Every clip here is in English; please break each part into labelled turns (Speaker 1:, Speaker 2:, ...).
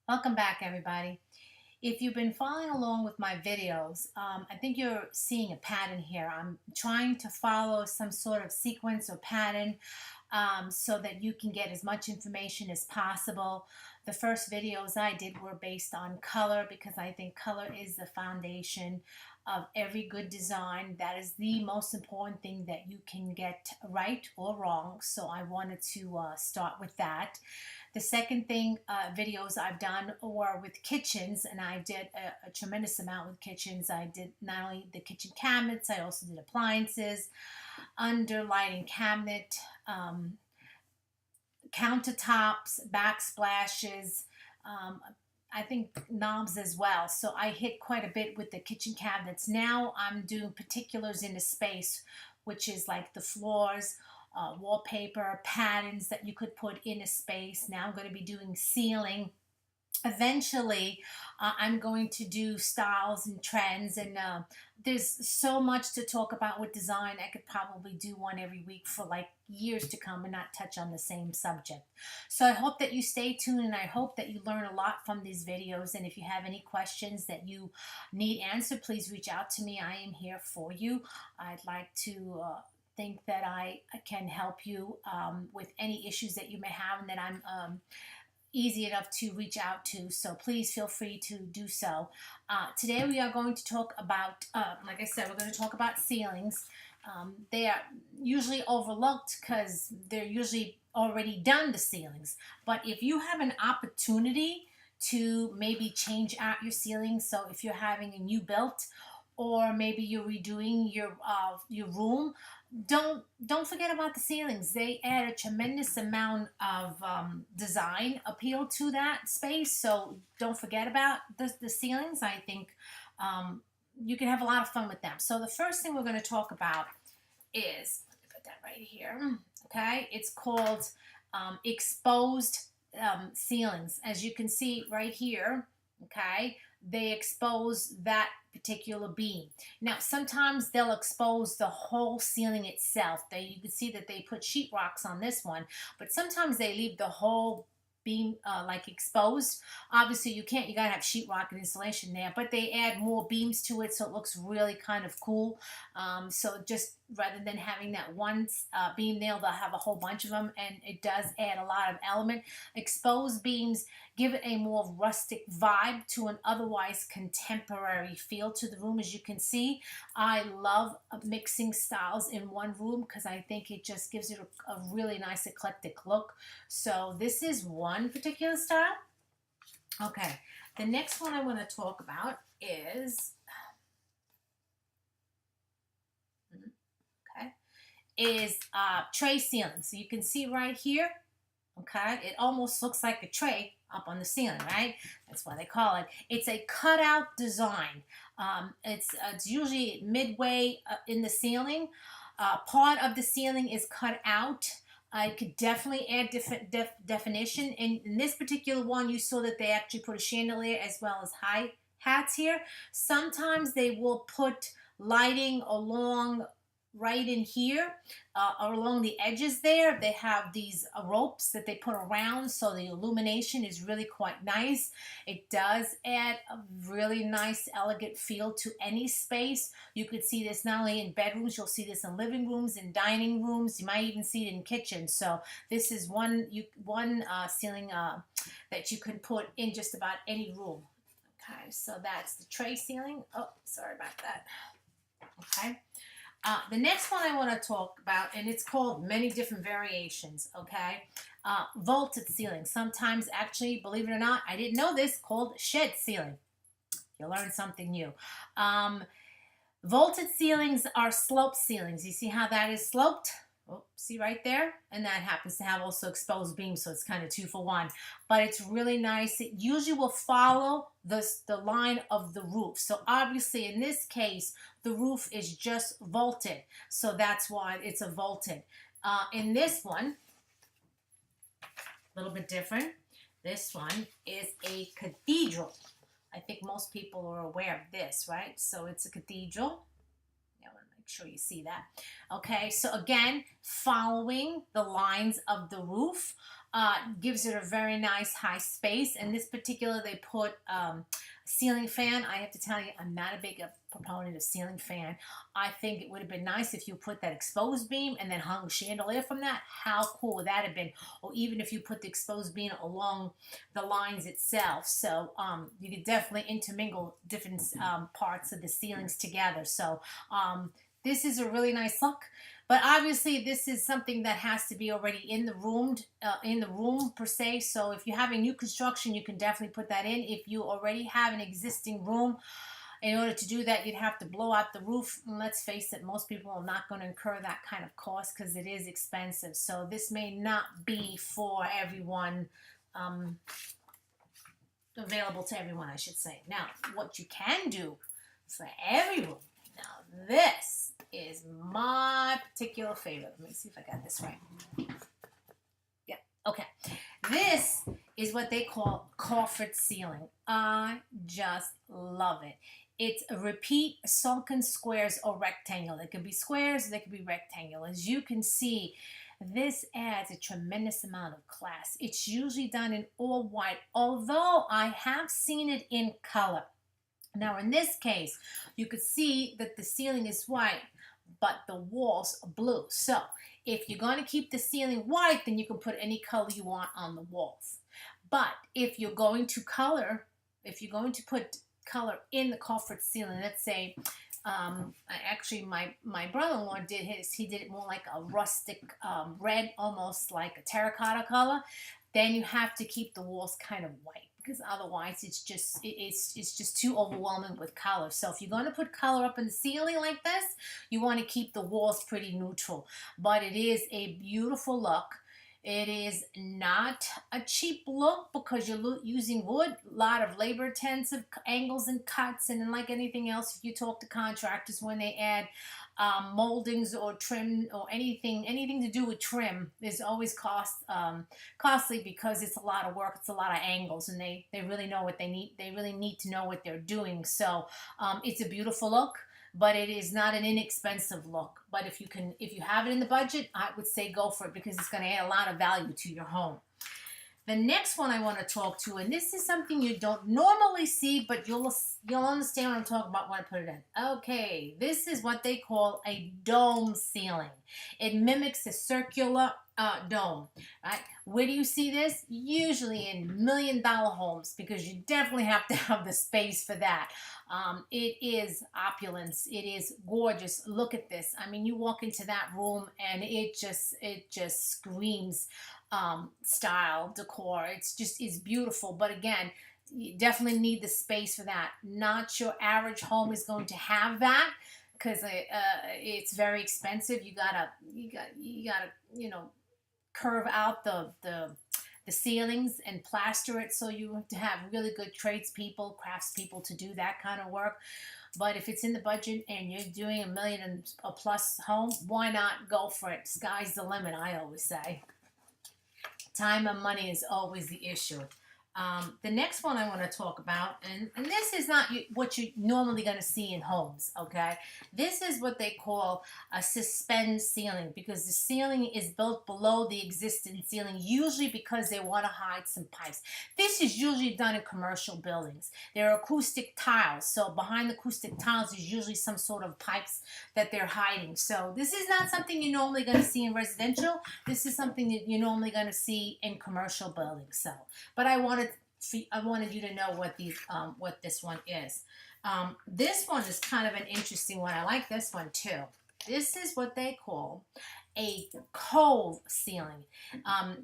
Speaker 1: Welcome back, everybody. If you've been following along with my videos, I think you're seeing a pattern here. I'm trying to follow some sort of sequence or pattern so that you can get as much information as possible. The first videos I did were based on color because I think color is the foundation of every good design. That is the most important thing that you can get right or wrong. So I wanted to start with that. The second thing, videos I've done were with kitchens, and I did a tremendous amount with kitchens. I did not only the kitchen cabinets, I also did appliances, under lighting cabinet, countertops, backsplashes, I think knobs as well. So I hit quite a bit with the kitchen cabinets. Now I'm doing particulars in the space, which is like the floors, wallpaper, patterns that you could put in a space. Now I'm going to be doing ceiling. Eventually, I'm going to do styles and trends, and there's so much to talk about with design. I could probably do one every week for like years to come and not touch on the same subject. So I hope that you stay tuned, and I hope that you learn a lot from these videos. And if you have any questions that you need answered, please reach out to me. I am here for you. I'd like to think that I can help you with any issues that you may have, and that I'm easy enough to reach out to, so please feel free to do so. Today we are going to talk about, like I said, we're going to talk about ceilings. They are usually overlooked because they're usually already done, the ceilings. But if you have an opportunity to maybe change out your ceiling, so if you're having a new built, or maybe you're redoing your room, don't forget about the ceilings. They add a tremendous amount of design appeal to that space. So don't forget about the ceilings. I think you can have a lot of fun with them. So the first thing we're going to talk about is, let me put that right here. Okay, it's called exposed ceilings. As you can see right here, okay, they expose that particular beam. Now, sometimes they'll expose the whole ceiling itself. You can see that they put sheetrocks on this one, but sometimes they leave the whole beam like exposed. Obviously, you gotta have sheetrock and insulation there, but they add more beams to it, so it looks really kind of cool. So just rather than having that one beam nail, they'll have a whole bunch of them, and it does add a lot of element. Exposed beams give it a more rustic vibe to an otherwise contemporary feel to the room. As you can see, I love mixing styles in one room because I think it just gives it a really nice eclectic look. So this is one particular style. Okay, the next one I want to talk about is, okay, is tray ceiling. So you can see right here, okay, it almost looks like a tray up on the ceiling, right? That's why they call it. It's a cutout design. It's usually midway in the ceiling. Part of the ceiling is cut out. I could definitely add different definition. In this particular one, you saw that they actually put a chandelier as well as high hats here. Sometimes they will put lighting along right in here, or along the edges there. They have these ropes that they put around, so the illumination is really quite nice. It does add a really nice, elegant feel to any space. You could see this not only in bedrooms, you'll see this in living rooms, in dining rooms. You might even see it in kitchens. So this is one ceiling that you can put in just about any room. Okay, so that's the tray ceiling. Oh, sorry about that. Okay. The next one I want to talk about, and it's called many different variations, okay? Vaulted ceiling. Sometimes, actually, believe it or not, I didn't know this, called shed ceiling. You learn something new. Vaulted ceilings are sloped ceilings. You see how that is sloped? Oh, see right there? And that happens to have also exposed beams, so it's kind of 2 for 1. But it's really nice. It usually will follow the line of the roof. So obviously in this case, the roof is just vaulted. So that's why it's a vaulted. In this one, a little bit different. This one is a cathedral. I think most people are aware of this, right? So it's a cathedral. Make sure you see that. Okay, so again, following the lines of the roof. gives it a very nice high space. In this particular, they put ceiling fan. I have to tell you, I'm not a big proponent of ceiling fan. I think it would have been nice if you put that exposed beam and then hung a chandelier from that. How cool would that have been? Or even if you put the exposed beam along the lines itself. So you could definitely intermingle different parts of the ceilings together. So this is a really nice look. But obviously, this is something that has to be already in the room per se. So if you're having new construction, you can definitely put that in. If you already have an existing room, in order to do that, you'd have to blow out the roof. And let's face it, most people are not going to incur that kind of cost because it is expensive. So this may not be for everyone, available to everyone, I should say. Now, what you can do for every room, now this is my particular favorite. Let me see if I got this right. Yeah, okay. This is what they call coffered ceiling. I just love it. It's a repeat sunken squares or rectangle. It can be squares, they can be rectangle. As you can see, this adds a tremendous amount of class. It's usually done in all white, although I have seen it in color. Now, in this case, you could see that the ceiling is white, but the walls are blue. So if you're going to keep the ceiling white, then you can put any color you want on the walls. But if you're going to put color in the coffered ceiling, let's say, actually my brother-in-law did his, he did it more like a rustic red, almost like a terracotta color, then you have to keep the walls kind of white, because otherwise it's just too overwhelming with color. So if you're going to put color up in the ceiling like this, you want to keep the walls pretty neutral. But it is a beautiful look. It is not a cheap look because you're using wood, a lot of labor-intensive angles and cuts, and then like anything else, if you talk to contractors when they add moldings or trim or anything to do with trim, is always costly because it's a lot of work, it's a lot of angles, and they really know what they need. They really need to know what they're doing. So it's a beautiful look, but it is not an inexpensive look. But if you have it in the budget, I would say go for it because it's going to add a lot of value to your home. The next one I want to talk to, and this is something you don't normally see, but you'll understand what I'm talking about when I put it in. Okay, this is what they call a dome ceiling. It mimics a circular dome, right? Where do you see this? Usually in $1 million homes, because you definitely have to have the space for that. It is opulence. It is gorgeous. Look at this. I mean, you walk into that room and it just screams style, decor. It's beautiful. But again, you definitely need the space for that. Not your average home is going to have that because it's very expensive. You gotta curve out the ceilings and plaster it, so you have to have really good tradespeople, craftspeople to do that kind of work. But if it's in the budget and you're doing $1 million or plus home, why not go for it? Sky's the limit, I always say. Time and money is always the issue. The next one I want to talk about, and this is not what you're normally going to see in homes, okay? This is what they call a suspend ceiling, because the ceiling is built below the existing ceiling, usually because they want to hide some pipes. This is usually done in commercial buildings. There are acoustic tiles, so behind the acoustic tiles is usually some sort of pipes that they're hiding. So this is not something you're normally going to see in residential. This is something that you're normally going to see in commercial buildings. So, but I wanted you to know what this one is. This one is kind of an interesting one. I like this one too. This is what they call a cove ceiling.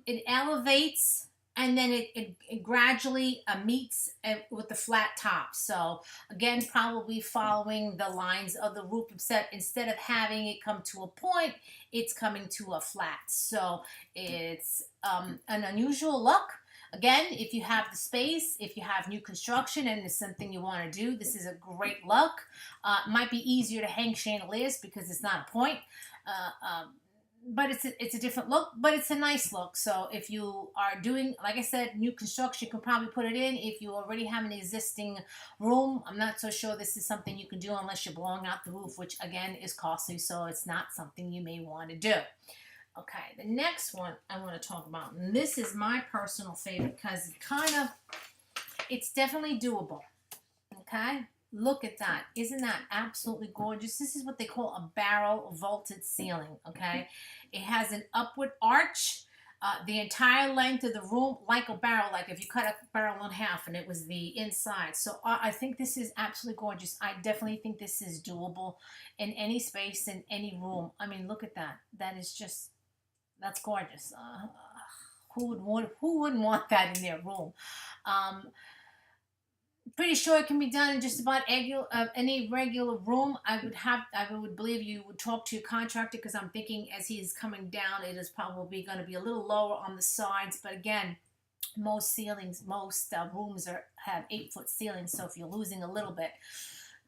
Speaker 1: It elevates and then it gradually meets with the flat top. So again, probably following the lines of the roof, except instead of having it come to a point, it's coming to a flat. So it's an unusual look. Again, if you have the space, if you have new construction and it's something you want to do, this is a great look. It might be easier to hang chandeliers because it's not a point. But it's a different look, but it's a nice look. So if you are doing, like I said, new construction, you can probably put it in. If you already have an existing room, I'm not so sure this is something you can do unless you're blowing out the roof, which again is costly, so it's not something you may want to do. Okay, the next one I want to talk about, and this is my personal favorite because it's definitely doable. Okay, look at that. Isn't that absolutely gorgeous? This is what they call a barrel vaulted ceiling. Okay, it has an upward arch. The entire length of the room, like a barrel, like if you cut a barrel in half and it was the inside. So I think this is absolutely gorgeous. I definitely think this is doable in any space, in any room. I mean, look at that. That is just, that's gorgeous. Who wouldn't want that in their room? Um, Pretty sure it can be done in just about any regular room. I would believe you would talk to your contractor because I'm thinking as he's coming down, it is probably going to be a little lower on the sides. But again, most rooms have 8-foot ceilings, so if you're losing a little bit,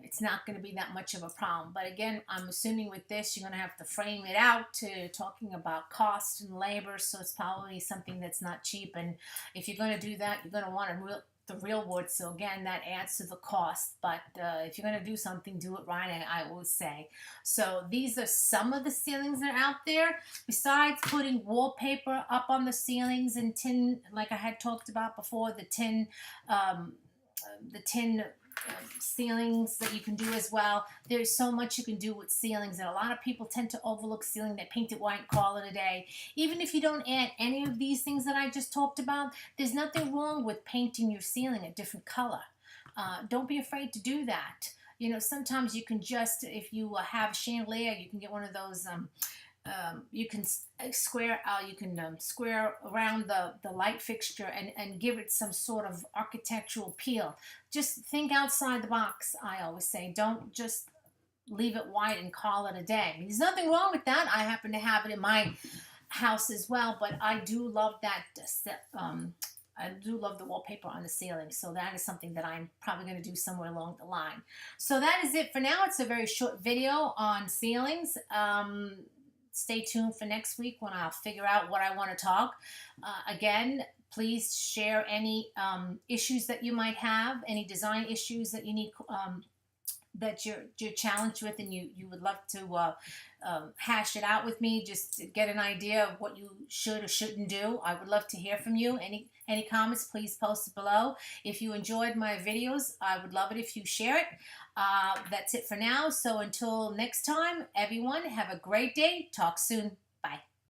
Speaker 1: it's not going to be that much of a problem. But again, I'm assuming with this, you're going to have to frame it out to talking about cost and labor. So it's probably something that's not cheap. And if you're going to do that, you're going to want the real wood. So again, that adds to the cost. But if you're going to do something, do it right, I would say. So these are some of the ceilings that are out there. Besides putting wallpaper up on the ceilings and tin, like I had talked about before, um, the tin ceilings that you can do as well. There's so much you can do with ceilings, and a lot of people tend to overlook ceiling. They paint it white and call it a day. Even if you don't add any of these things that I just talked about, there's nothing wrong with painting your ceiling a different color. Don't be afraid to do that. You know, sometimes you can just, if you have chandelier, you can get one of those you can square around the light fixture and give it some sort of architectural appeal. Just think outside the box, I always say. Don't just leave it white and call it a day. I mean, there's nothing wrong with that. I happen to have it in my house as well, but I do love that I do love the wallpaper on the ceiling, so that is something that I'm probably going to do somewhere along the line. So that is it for now. It's a very short video on ceilings. Stay tuned for next week when I'll figure out what I want to talk. Again, please share any issues that you might have, any design issues that you need, that you're challenged with, and you would love to hash it out with me, just to get an idea of what you should or shouldn't do. I would love to hear from you. Any comments, please post it below. If you enjoyed my videos, I would love it if you share it. That's it for now. So until next time, everyone, have a great day. Talk soon. Bye.